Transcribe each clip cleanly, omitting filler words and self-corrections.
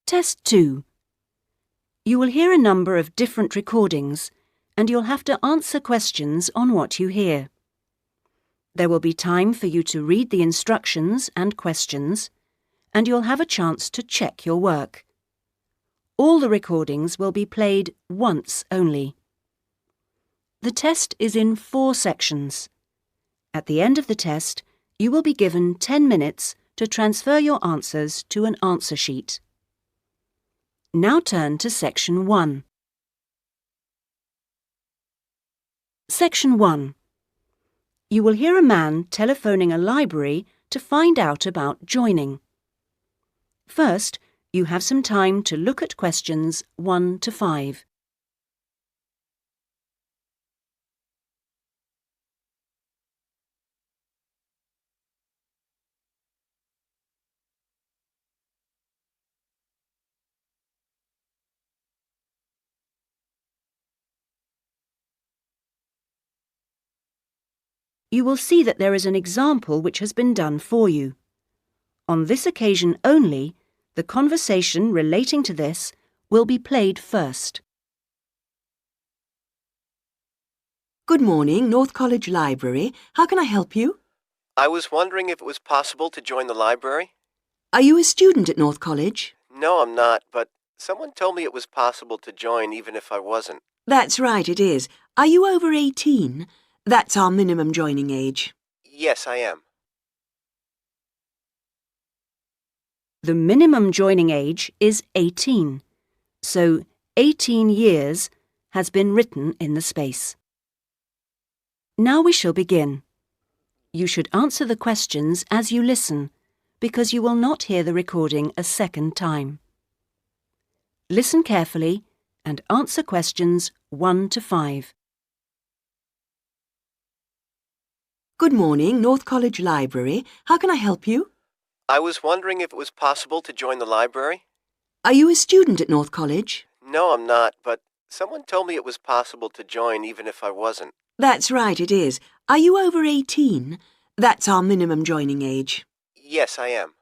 Test 2. You will hear a number of different recordings, and you'll have to answer questions on what you hear. There will be time for you to read the instructions and questions, and you'll have a chance to check your work. All the recordings will be played once only. The test is in 4 sections. At the end of the test, you will be given 10 minutes to transfer your answers to an answer sheet. Now turn to Section 1. Section 1. You will hear a man telephoning a library to find out about joining. First, you have some time to look at questions 1 to 5. You will see that there is an example which has been done for you. On this occasion only, the conversation relating to this will be played first. Good morning, North College Library. How can I help you? I was wondering if it was possible to join the library. Are you a student at North College? No, I'm not, but someone told me it was possible to join even if I wasn't. That's right, it is. Are you over 18? That's our minimum joining age. Yes, I am. The minimum joining age is 18, so 18 years has been written in the space. Now we shall begin. You should answer the questions as you listen, because you will not hear the recording a second time. Listen carefully and answer questions 1 to 5. Good morning, North College Library. How can I help you? I was wondering if it was possible to join the library. Are you a student at North College? No, I'm not, but someone told me it was possible to join even if I wasn't. That's right, it is. Are you over 18? That's our minimum joining age. Yes, I am.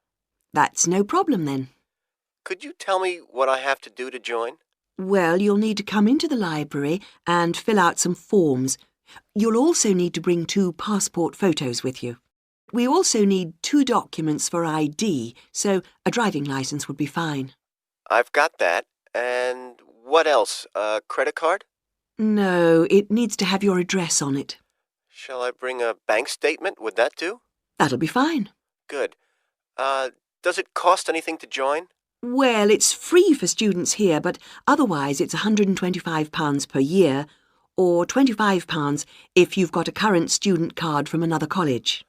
That's no problem then. Could you tell me what I have to do to join? Well, you'll need to come into the library and fill out some forms. You'll also need to bring 2 passport photos with you. We also need 2 documents for ID, so a driving license would be fine. I've got that. And what else? A credit card? No, it needs to have your address on it. Shall I bring a bank statement? Would that do? That'll be fine. Good. Does it cost anything to join? Well, it's free for students here, but otherwise it's £125 per year, or £25 if you've got a current student card from another college.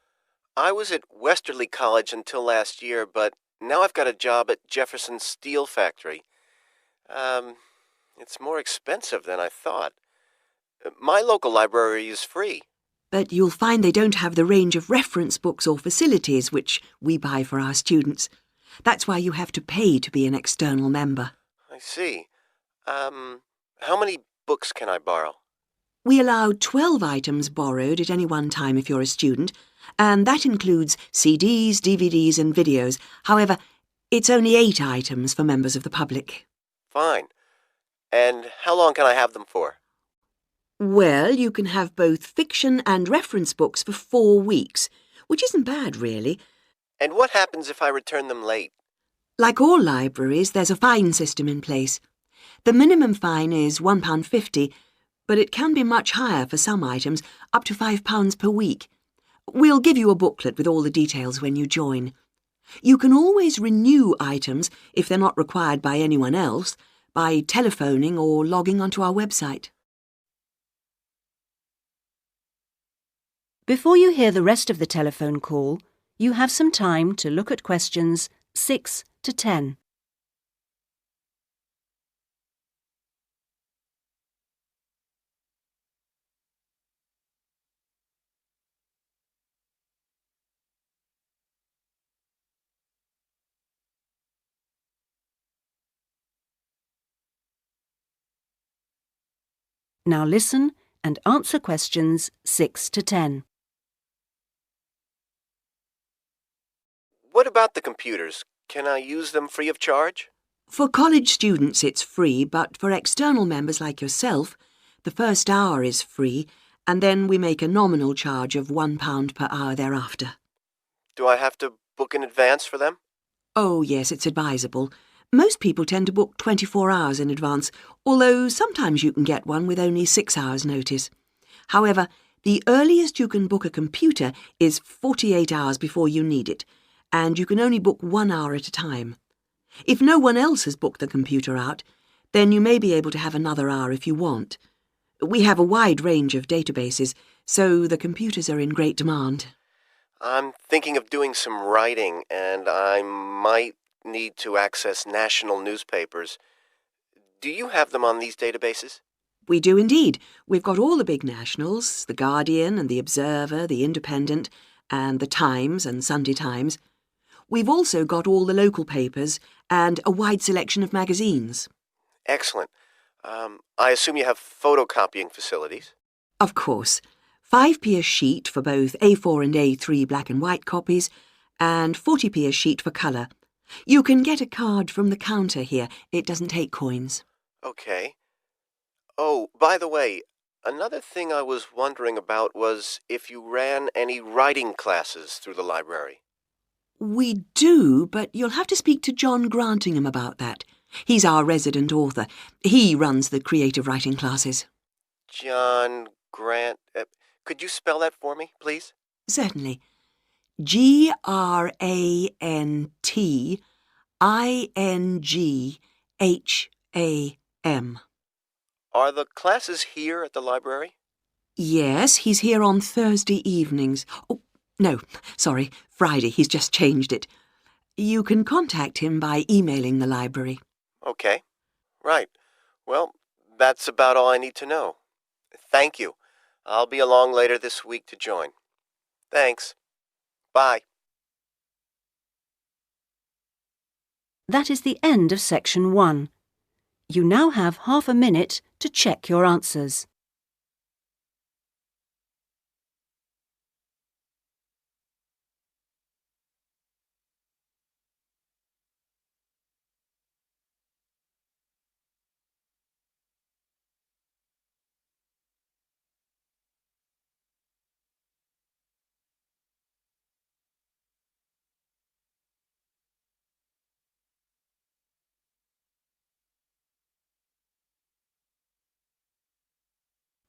I was at Westerly College until last year, but now I've got a job at Jefferson Steel Factory. It's more expensive than I thought. My local library is free. But you'll find they don't have the range of reference books or facilities which we buy for our students. That's why you have to pay to be an external member. I see. How many books can I borrow? We allow 12 items borrowed at any one time if you're a student, and that includes CDs, DVDs and videos. However, it's only 8 items for members of the public. Fine. And how long can I have them for? Well, you can have both fiction and reference books for 4 weeks, which isn't bad, really. And what happens if I return them late? Like all libraries, there's a fine system in place. The minimum fine is £1.50, but it can be much higher for some items, up to £5 per week. We'll give you a booklet with all the details when you join. You can always renew items, if they're not required by anyone else, by telephoning or logging onto our website. Before you hear the rest of the telephone call, you have some time to look at questions 6 to 10. Now listen and answer questions 6 to 10. What about the computers? Can I use them free of charge? For college students it's free, but for external members like yourself, the first hour is free, and then we make a nominal charge of £1 per hour thereafter. Do I have to book in advance for them? Oh yes, it's advisable. Most people tend to book 24 hours in advance, although sometimes you can get one with only 6 hours' notice. However, the earliest you can book a computer is 48 hours before you need it, and you can only book 1 hour at a time. If no one else has booked the computer out, then you may be able to have another hour if you want. We have a wide range of databases, so the computers are in great demand. I'm thinking of doing some writing, and I might need to access national newspapers. Do you have them on these databases? We do indeed. We've got all the big nationals, The Guardian and The Observer, The Independent, and The Times and Sunday Times. We've also got all the local papers and a wide selection of magazines. Excellent. I assume you have photocopying facilities? Of course. 5p a sheet for both A4 and A3 black and white copies, and 40p a sheet for colour. You can get a card from the counter here. It doesn't take coins. Okay. Oh, by the way, another thing I was wondering about was if you ran any writing classes through the library. We do, but you'll have to speak to John Grantingham about that. He's our resident author. He runs the creative writing classes. John Grant... could you spell that for me, please? Certainly. Grantingham. Are the classes here at the library? Yes, he's here on Thursday evenings. Oh, no, sorry, Friday. He's just changed it. You can contact him by emailing the library. Okay. Right. Well, that's about all I need to know. Thank you. I'll be along later this week to join. Thanks. Bye. That is the end of section 1. You now have half a minute to check your answers.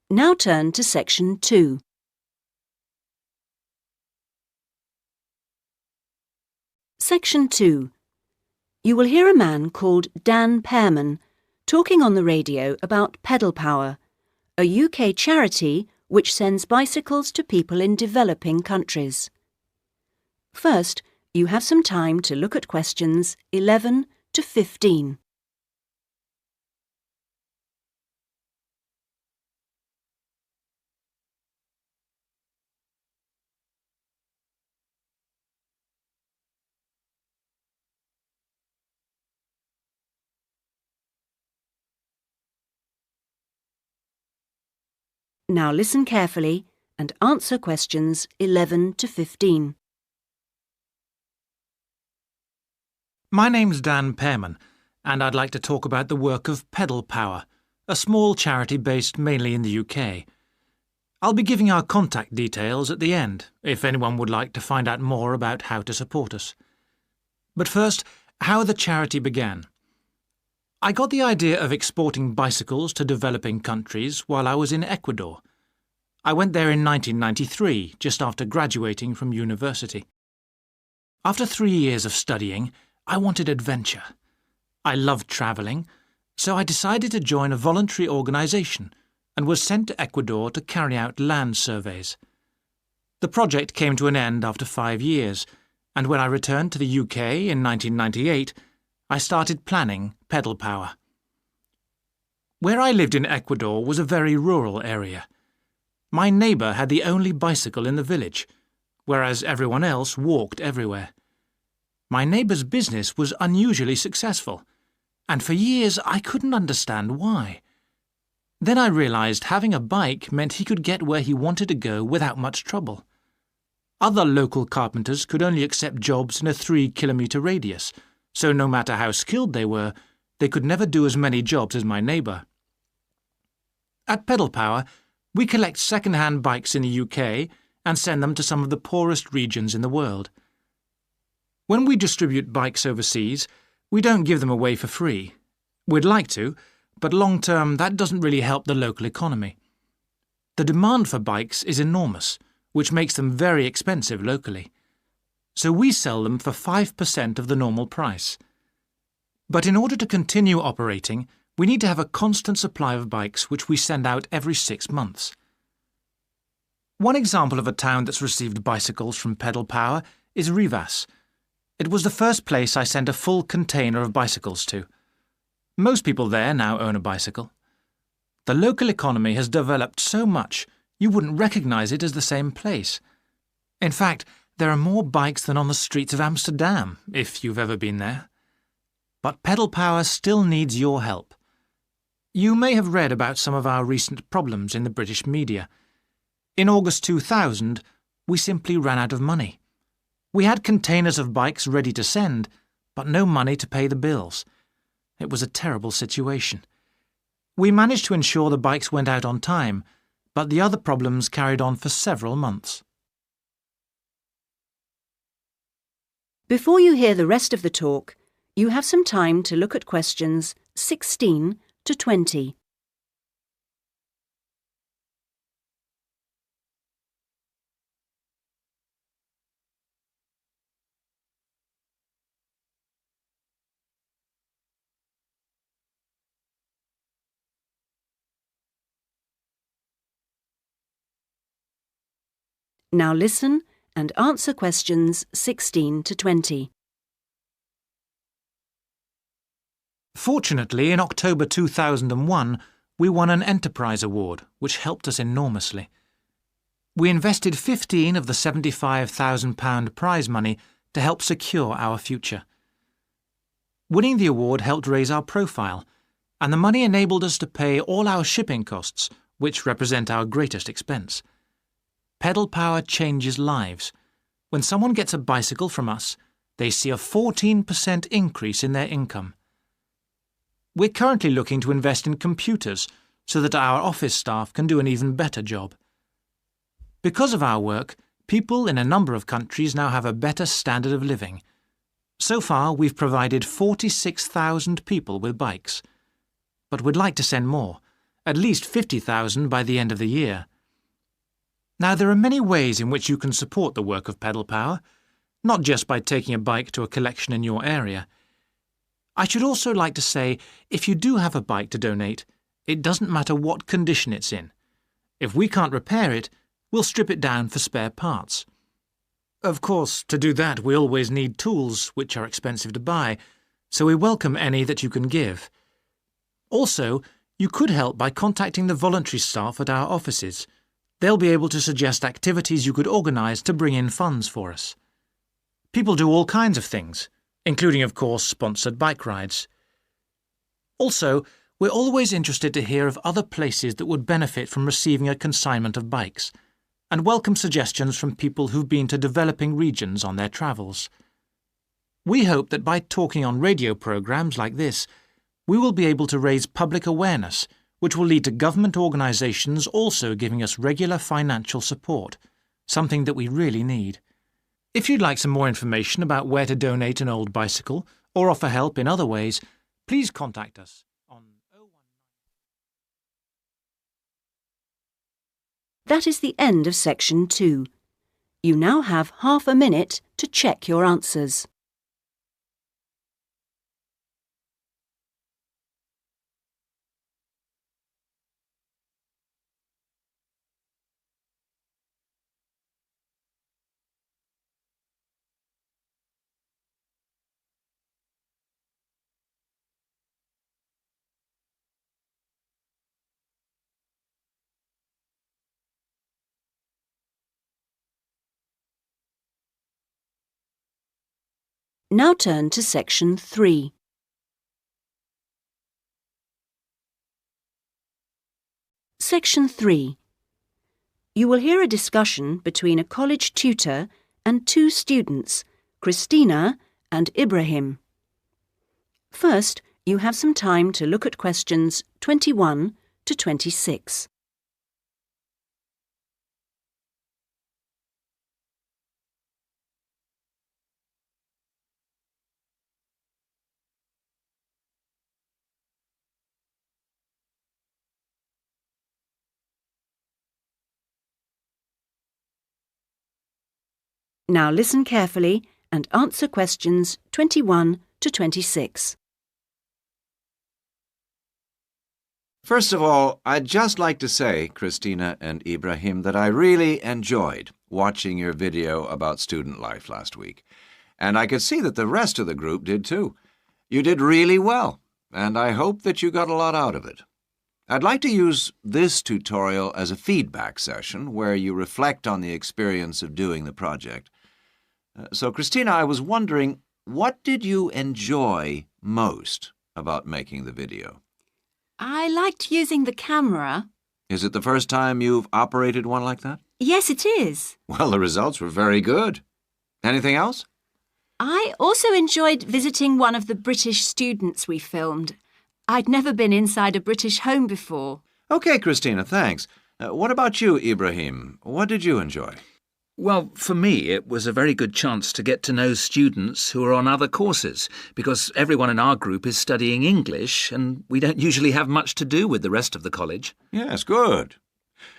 Now turn to section 2. Section 2. You will hear a man called Dan Pearman talking on the radio about Pedal Power, a UK charity which sends bicycles to people in developing countries. First, you have some time to look at questions 11 to 15. Now listen carefully and answer questions 11 to 15. My name's Dan Pearman, and I'd like to talk about the work of Pedal Power, a small charity based mainly in the UK. I'll be giving our contact details at the end, if anyone would like to find out more about how to support us. But first, how the charity began. I got the idea of exporting bicycles to developing countries while I was in Ecuador. I went there in 1993, just after graduating from university. After 3 years of studying, I wanted adventure. I loved travelling, so I decided to join a voluntary organisation and was sent to Ecuador to carry out land surveys. The project came to an end after 5 years, and when I returned to the UK in 1998, I started planning Pedal Power. Where I lived in Ecuador was a very rural area. My neighbour had the only bicycle in the village, whereas everyone else walked everywhere. My neighbour's business was unusually successful, and for years I couldn't understand why. Then I realised having a bike meant he could get where he wanted to go without much trouble. Other local carpenters could only accept jobs in a 3-kilometre radius, so no matter how skilled they were, they could never do as many jobs as my neighbour. At Pedal Power, we collect second-hand bikes in the UK and send them to some of the poorest regions in the world. When we distribute bikes overseas, we don't give them away for free. We'd like to, but long-term that doesn't really help the local economy. The demand for bikes is enormous, which makes them very expensive locally. So we sell them for 5% of the normal price. But in order to continue operating, we need to have a constant supply of bikes which we send out every 6 months. One example of a town that's received bicycles from Pedal Power is Rivas. It was the first place I sent a full container of bicycles to. Most people there now own a bicycle. The local economy has developed so much you wouldn't recognise it as the same place. In fact, there are more bikes than on the streets of Amsterdam, if you've ever been there. But Pedal Power still needs your help. You may have read about some of our recent problems in the British media. In August 2000, we simply ran out of money. We had containers of bikes ready to send, but no money to pay the bills. It was a terrible situation. We managed to ensure the bikes went out on time, but the other problems carried on for several months. Before you hear the rest of the talk, you have some time to look at questions 16 to 20. Now listen and answer questions 16 to 20. Fortunately, in October 2001, we won an Enterprise Award, which helped us enormously. We invested 15 of the £75,000 prize money to help secure our future. Winning the award helped raise our profile, and the money enabled us to pay all our shipping costs, which represent our greatest expense. Pedal Power changes lives. When someone gets a bicycle from us, they see a 14% increase in their income. We're currently looking to invest in computers so that our office staff can do an even better job. Because of our work, people in a number of countries now have a better standard of living. So far, we've provided 46,000 people with bikes. But we'd like to send more, at least 50,000 by the end of the year. Now, there are many ways in which you can support the work of Pedal Power, not just by taking a bike to a collection in your area. I should also like to say, if you do have a bike to donate, it doesn't matter what condition it's in. If we can't repair it, we'll strip it down for spare parts. Of course, to do that we always need tools, which are expensive to buy, so we welcome any that you can give. Also, you could help by contacting the voluntary staff at our offices. They'll be able to suggest activities you could organise to bring in funds for us. People do all kinds of things, including, of course, sponsored bike rides. Also, we're always interested to hear of other places that would benefit from receiving a consignment of bikes, and welcome suggestions from people who've been to developing regions on their travels. We hope that by talking on radio programmes like this, we will be able to raise public awareness, which will lead to government organisations also giving us regular financial support, something that we really need. If you'd like some more information about where to donate an old bicycle or offer help in other ways, please contact us on 019. That is the end of section 2. You now have half a minute to check your answers. Now turn to section 3. Section 3. You will hear a discussion between a college tutor and two students, Christina and Ibrahim. First, you have some time to look at questions 21 to 26. Now listen carefully and answer questions 21 to 26. First of all, I'd just like to say, Christina and Ibrahim, that I really enjoyed watching your video about student life last week. And I could see that the rest of the group did too. You did really well, and I hope that you got a lot out of it. I'd like to use this tutorial as a feedback session where you reflect on the experience of doing the project. So, Christina, I was wondering, what did you enjoy most about making the video? I liked using the camera. Is it the first time you've operated one like that? Yes, it is. Well, the results were very good. Anything else? I also enjoyed visiting one of the British students we filmed. I'd never been inside a British home before. Okay, Christina, thanks. What about you, Ibrahim? What did you enjoy? Well, for me, it was a very good chance to get to know students who are on other courses, because everyone in our group is studying English, and we don't usually have much to do with the rest of the college. Yes, good.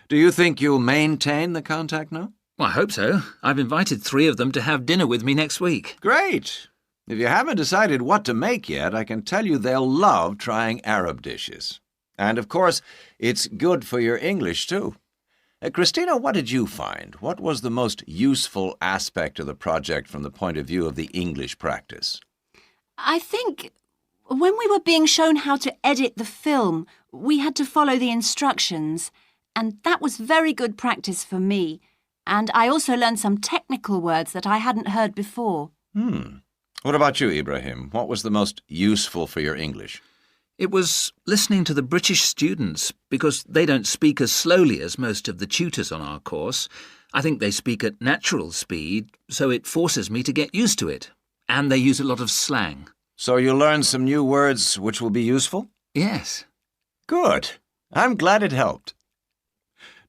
Do you think you'll maintain the contact now? Well, I hope so. I've invited 3 of them to have dinner with me next week. Great. If you haven't decided what to make yet, I can tell you they'll love trying Arab dishes. And, of course, it's good for your English, too. Christina, what did you find? What was the most useful aspect of the project from the point of view of the English practice? I think when we were being shown how to edit the film, we had to follow the instructions, and that was very good practice for me. And I also learned some technical words that I hadn't heard before. What about you, Ibrahim? What was the most useful for your English? It was listening to the British students, because they don't speak as slowly as most of the tutors on our course. I think they speak at natural speed, so it forces me to get used to it. And they use a lot of slang. So you learned some new words which will be useful? Yes. Good. I'm glad it helped.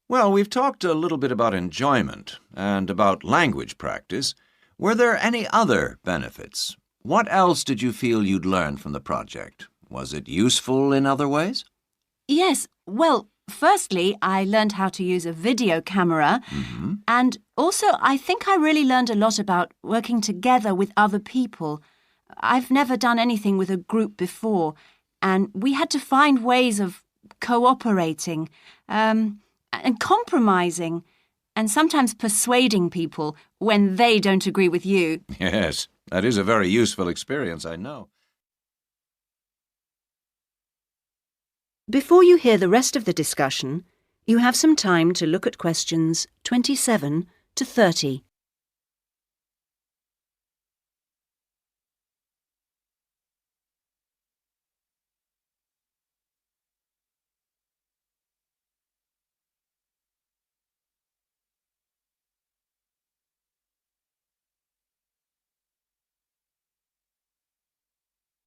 Well, we've talked a little bit about enjoyment and about language practice. Were there any other benefits? What else did you feel you'd learned from the project? Was it useful in other ways? Yes, well, firstly, I learned how to use a video camera. And also, I think I really learned a lot about working together with other people. I've never done anything with a group before, and we had to find ways of cooperating and compromising, and sometimes persuading people when they don't agree with you. Yes, that is a very useful experience, I know. Before you hear the rest of the discussion, you have some time to look at questions 27 to 30.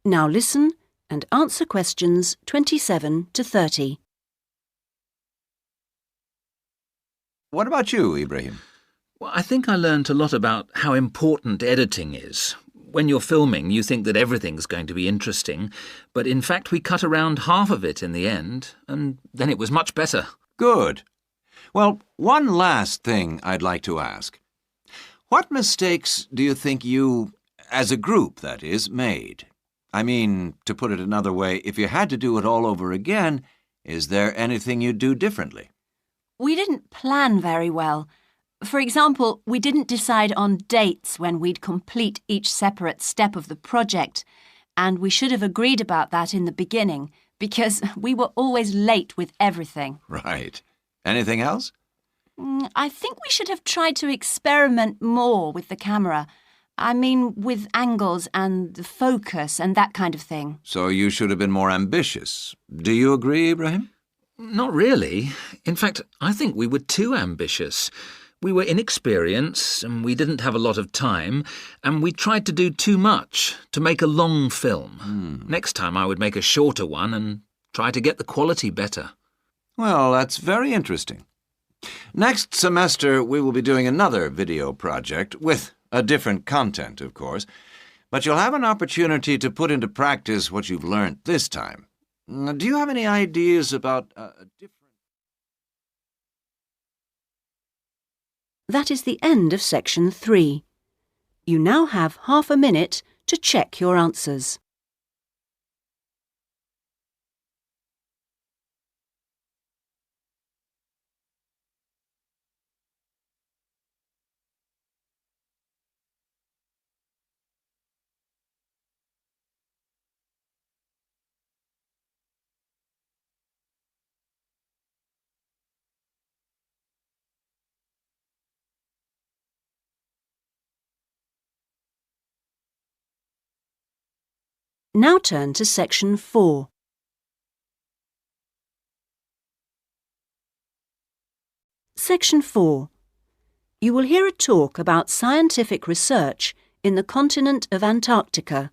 Now listen and answer questions 27 to 30. What about you, Ibrahim? Well, I think I learnt a lot about how important editing is. When you're filming, you think that everything's going to be interesting, but in fact we cut around half of it in the end, and then it was much better. Good. Well, one last thing I'd like to ask. What mistakes do you think you, as a group, that is, made? I mean, to put it another way, if you had to do it all over again, is there anything you'd do differently? We didn't plan very well. For example, we didn't decide on dates when we'd complete each separate step of the project, and we should have agreed about that in the beginning, because we were always late with everything. Right. Anything else? I think we should have tried to experiment more with the camera. I mean, with angles and the focus and that kind of thing. So you should have been more ambitious. Do you agree, Ibrahim? Not really. In fact, I think we were too ambitious. We were inexperienced, and we didn't have a lot of time, and we tried to do too much to make a long film. Next time I would make a shorter one and try to get the quality better. Well, that's very interesting. Next semester, we will be doing another video project with a different content, of course, but you'll have an opportunity to put into practice what you've learned this time. Do you have any ideas about a different... That is the end of section 3. You now have half a minute to check your answers. Now turn to section 4. Section 4. You will hear a talk about scientific research in the continent of Antarctica.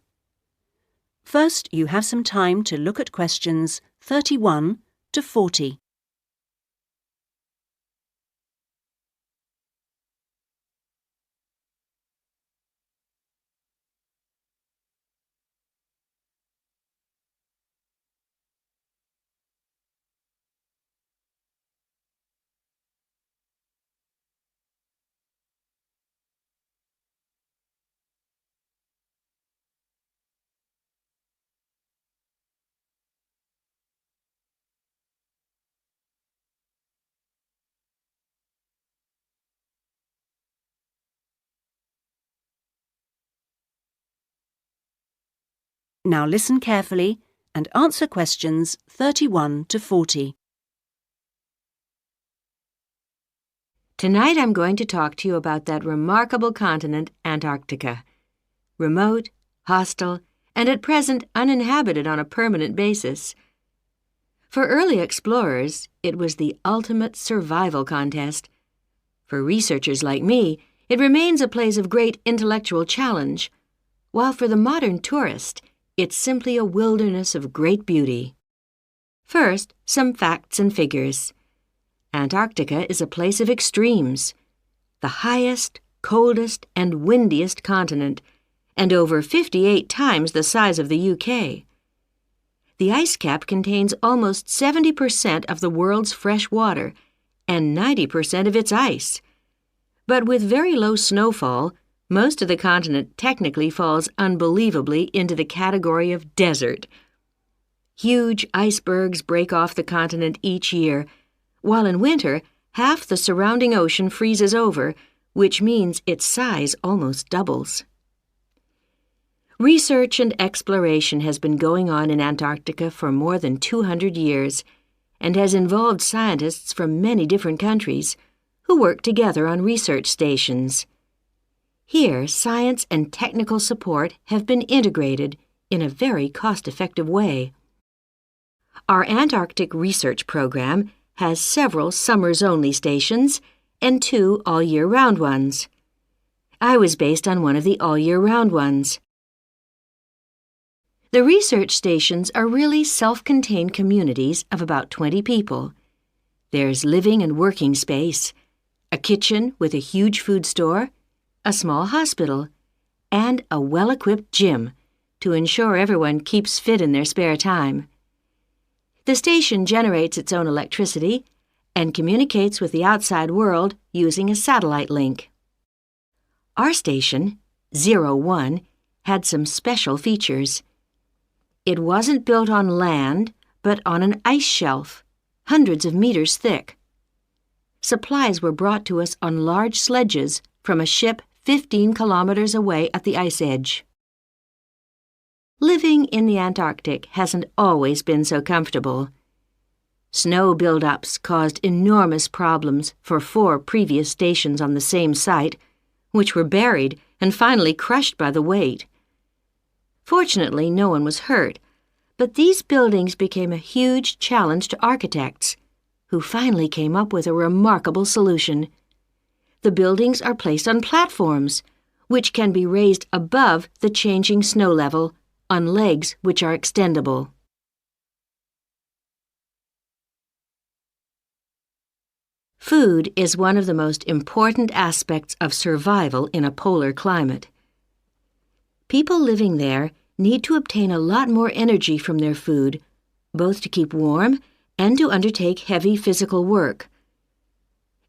First, you have some time to look at questions 31 to 40. Now listen carefully and answer questions 31 to 40. Tonight I'm going to talk to you about that remarkable continent, Antarctica. Remote, hostile, and at present uninhabited on a permanent basis. For early explorers, it was the ultimate survival contest. For researchers like me, it remains a place of great intellectual challenge, while for the modern tourist, it's simply a wilderness of great beauty. First, some facts and figures. Antarctica is a place of extremes, the highest, coldest, and windiest continent, and over 58 times the size of the UK. The ice cap contains almost 70% of the world's fresh water and 90% of its ice. But with very low snowfall, most of the continent technically falls unbelievably into the category of desert. Huge icebergs break off the continent each year, while in winter, half the surrounding ocean freezes over, which means its size almost doubles. Research and exploration has been going on in Antarctica for more than 200 years and has involved scientists from many different countries who work together on research stations. Here, science and technical support have been integrated in a very cost-effective way. Our Antarctic research program has several summers-only stations and 2 all-year-round ones. I was based on one of the all-year-round ones. The research stations are really self-contained communities of about 20 people. There's living and working space, a kitchen with a huge food store, a small hospital, and a well-equipped gym to ensure everyone keeps fit in their spare time. The station generates its own electricity and communicates with the outside world using a satellite link. Our station, 01, had some special features. It wasn't built on land, but on an ice shelf, hundreds of meters thick. Supplies were brought to us on large sledges from a ship 15 kilometers away at the ice edge. Living in the Antarctic hasn't always been so comfortable. Snow buildups caused enormous problems for 4 previous stations on the same site, which were buried and finally crushed by the weight. Fortunately, no one was hurt, but these buildings became a huge challenge to architects, who finally came up with a remarkable solution. the buildings are placed on platforms, which can be raised above the changing snow level on legs which are extendable. Food is one of the most important aspects of survival in a polar climate. People living there need to obtain a lot more energy from their food, both to keep warm and to undertake heavy physical work.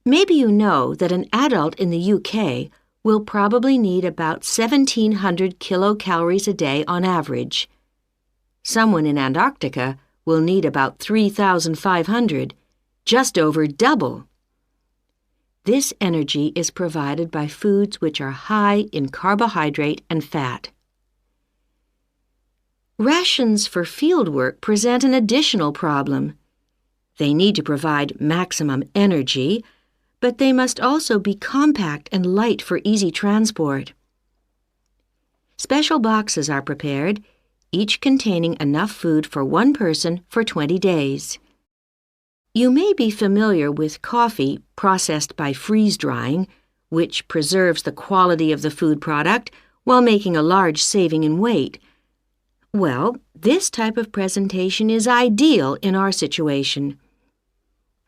Maybe you know that an adult in the UK will probably need about 1,700 kilocalories a day on average. Someone in Antarctica will need about 3,500, just over double. This energy is provided by foods which are high in carbohydrate and fat. Rations for field work present an additional problem. They need to provide maximum energy, but they must also be compact and light for easy transport. Special boxes are prepared, each containing enough food for one person for 20 days. You may be familiar with coffee processed by freeze-drying, which preserves the quality of the food product while making a large saving in weight. Well, this type of presentation is ideal in our situation.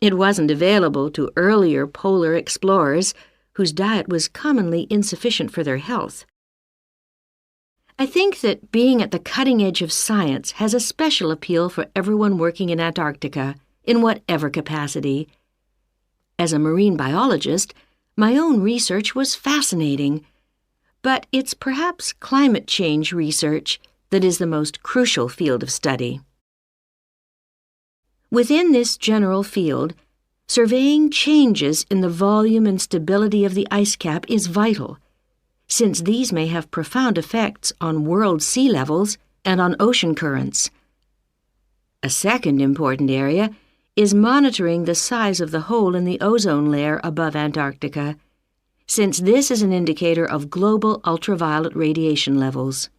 It wasn't available to earlier polar explorers whose diet was commonly insufficient for their health. I think that being at the cutting edge of science has a special appeal for everyone working in Antarctica, in whatever capacity. As a marine biologist, my own research was fascinating, but it's perhaps climate change research that is the most crucial field of study. Within this general field, surveying changes in the volume and stability of the ice cap is vital, since these may have profound effects on world sea levels and on ocean currents. A second important area is monitoring the size of the hole in the ozone layer above Antarctica, since this is an indicator of global ultraviolet radiation levels.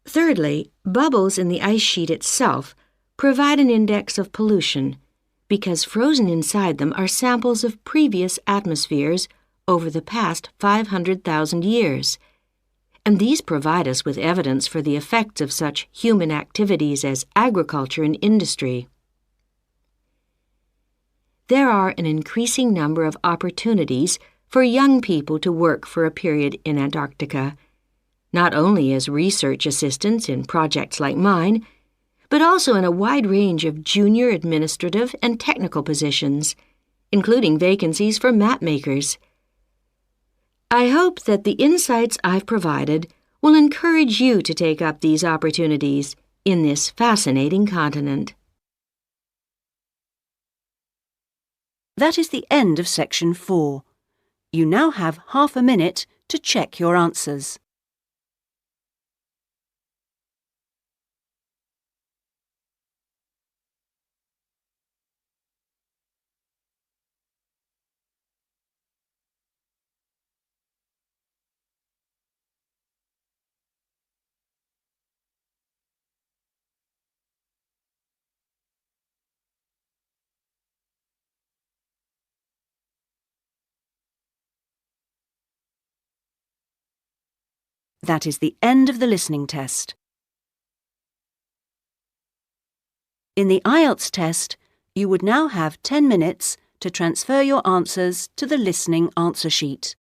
Thirdly, bubbles in the ice sheet itself provide an index of pollution because frozen inside them are samples of previous atmospheres over the past 500,000 years, and these provide us with evidence for the effects of such human activities as agriculture and industry. There are an increasing number of opportunities for young people to work for a period in Antarctica, not only as research assistants in projects like mine, but also in a wide range of junior administrative and technical positions, including vacancies for map makers. I hope that the insights I've provided will encourage you to take up these opportunities in this fascinating continent. That is the end of section 4. You now have half a minute to check your answers. That is the end of the listening test. In the IELTS test, you would now have 10 minutes to transfer your answers to the listening answer sheet.